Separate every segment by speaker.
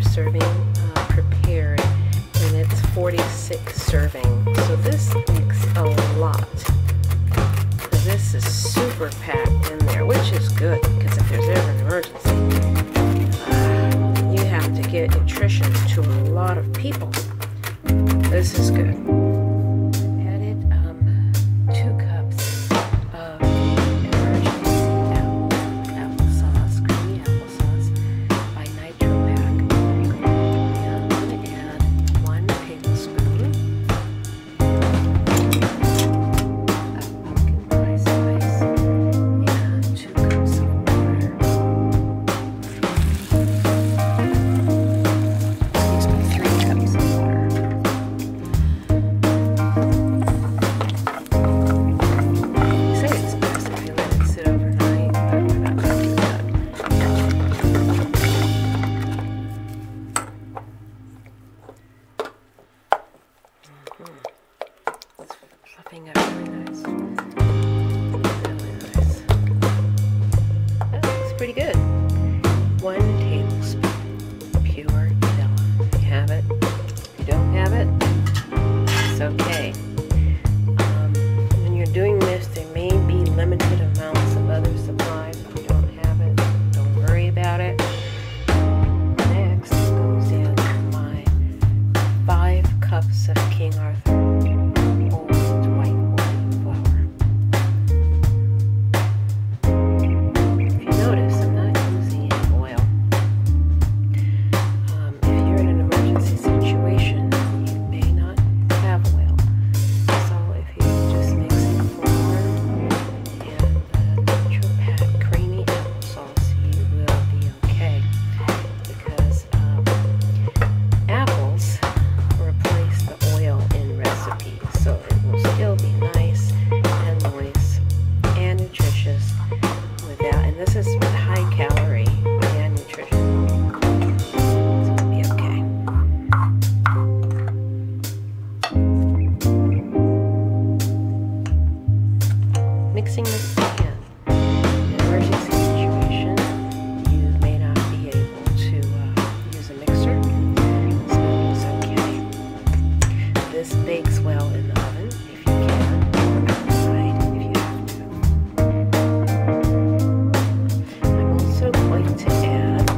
Speaker 1: serving prepared, and it's 46 servings. So this makes a lot. This is super packed in there, which is good because if there's ever an emergency, you have to get nutrition to a lot of people. This is good. Added 2 cups of emergency applesauce, creamy applesauce by Nitro Pack. And I'm going to add 1 tablespoon of pumpkin pie spice and 2 cups of water. Excuse me, 3 cups of water. They say it's best if you let it sit overnight, but we're not going to do that. It's fluffing up really nice. Really nice. That looks pretty good. 1 tablespoon pure vanilla. If you have it. If you don't have it, it's okay. When you're doing this, there may be limited amounts of other supplies. If you don't have it, don't worry about it. Next goes in my 5 cups of King Arthur old white wine flour. If you notice, I'm not using any oil. If you're in an emergency situation, you may not have oil. So if you just mix in flour and the Nitro Pack creamy applesauce, you will be okay. Because apples replace the oil in recipes, so it will still be nice and moist and nutritious without, and this is with high calorie and nutrition, so it'll be okay. Mixing this again. In an emergency situation, you may not be able to use a mixer, so it's okay. This bakes well in the oven if you can, or outside if you have to. I'm also going to add a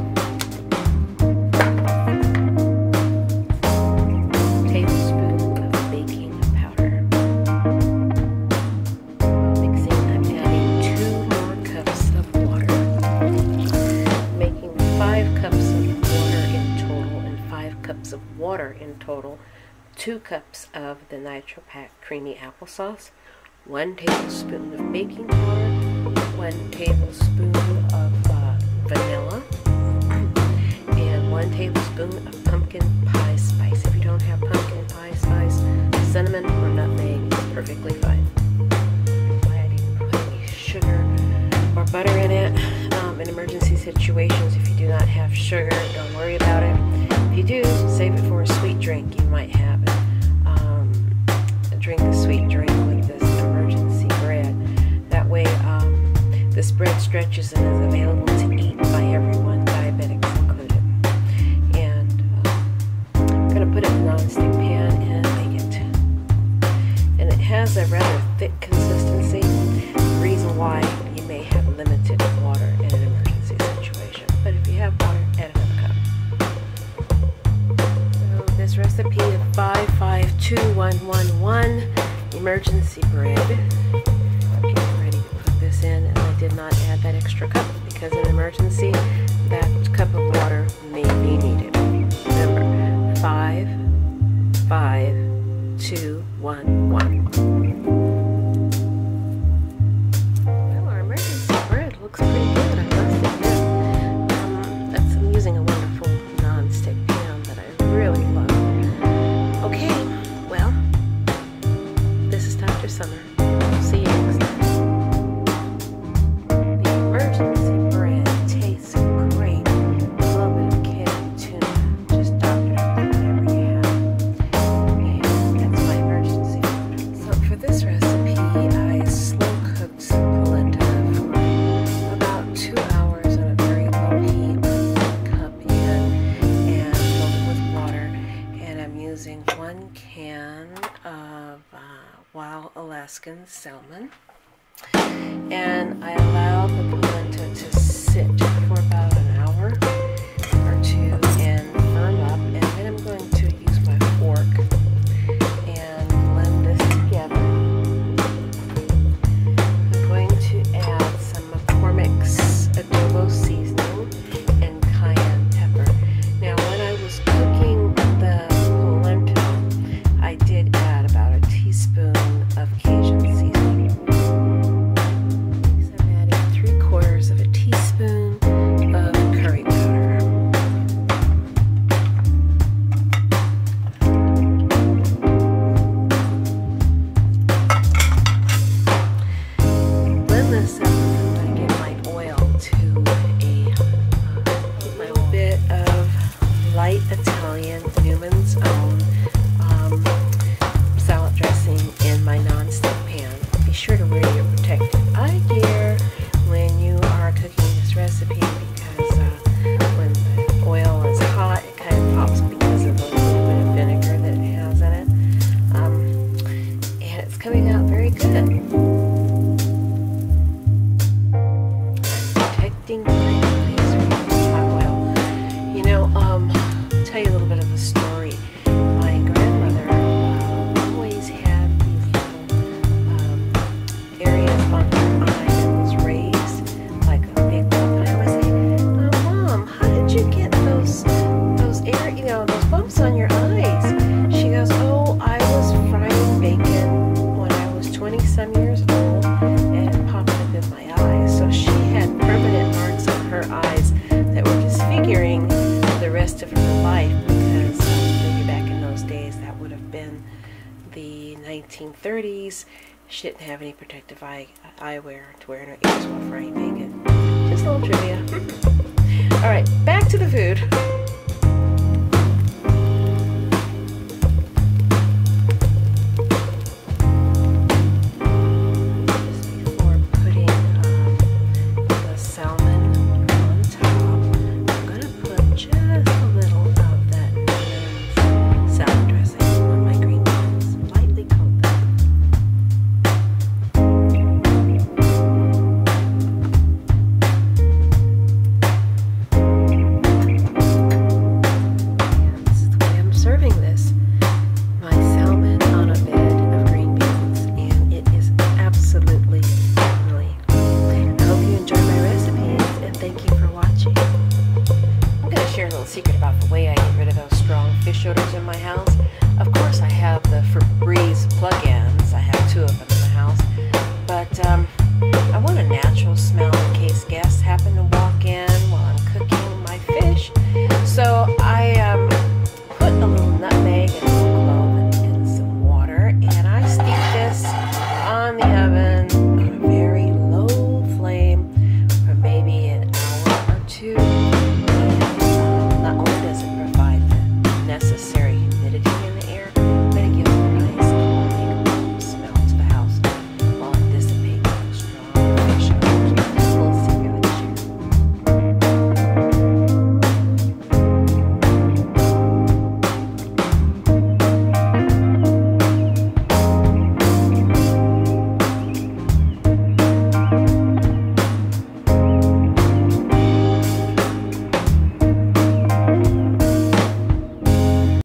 Speaker 1: tablespoon of baking powder. While mixing, I'm adding 2 more cups of water, making 5 cups of water in total, and 5 cups of water in total. 2 cups of the Nitro Pack creamy applesauce, 1 tablespoon of baking powder, 1 tablespoon of vanilla, and 1 tablespoon of pumpkin pie spice. If you don't have pumpkin pie spice, cinnamon or nutmeg is perfectly fine. I didn't put any sugar or butter in it. In emergency situations, if you do not have sugar, don't worry about it. If you do, save it for a sweet drink. You might have it. Drink a sweet drink with this emergency bread. That way, this bread stretches and is available to eat by everyone, diabetics included. And I'm going to put it in a non-stick pan and bake it. And it has a rather thick consistency. The reason why you may have limited water in an emergency situation. But if you have water, add another cup. So this recipe of 552111 emergency bread. I'm getting ready to put this in, and I did not add that extra cup because in an emergency, that cup of water may be needed. Remember, 55211. Well, our emergency bread looks pretty good, I must admit. I'm using a wonderful non-stick pan that I really love. Okay, well, this is Dr. Summer. See you next time. The emergency bread tastes great. can of wild Alaskan salmon, and I allow the polenta to sit for about an hour or two and firm up, and then I'm going to use my fork and blend this together. I'm going to add some McCormick's adobo seasoning and cayenne pepper. Now, when I was cooking the polenta, I did add about a teaspoon of Cajun seasoning. So I'm adding 3/4 of a teaspoon of curry powder. Blend this up, and I get my oil to a little bit of light Italian Newman's Own salad dressing in my non-stick pan. Be sure to wear your protective eye gear when you are cooking this recipe, because when the oil is hot, it kind of pops because of the little bit of vinegar that it has in it. And it's coming out very good. Protecting my eyes from hot oil. You know, I'll tell you a little bit of a story. My grandmother always had these little areas on her eye that was raised like a big bump. And I always say, Mom, how did you get those those bumps on your eyes? She goes, oh, I was frying bacon when I was 20-some years old, and it popped up in my eyes. So she had permanent marks on her eyes that were disfiguring the rest of her life, because maybe back in those days, that would have been the 1930s. She didn't have any protective eyewear to wear in her ears while frying bacon. Just a little trivia. All right, back to the food. Just before putting the salmon on top, I'm going to put just a little of that Newman's salad dressing on my green beans. Lightly coat them. And this is the way I'm serving this. My salmon on a bed of green beans, and it is absolutely heavenly. I hope you enjoyed my recipes, and thank you for watching. I'm going to share a little secret about the way I get rid of those strong fish odors in my house. Of course, I have the Febreze plug-ins. I have 2 of them in the house. But I want a natural smell in case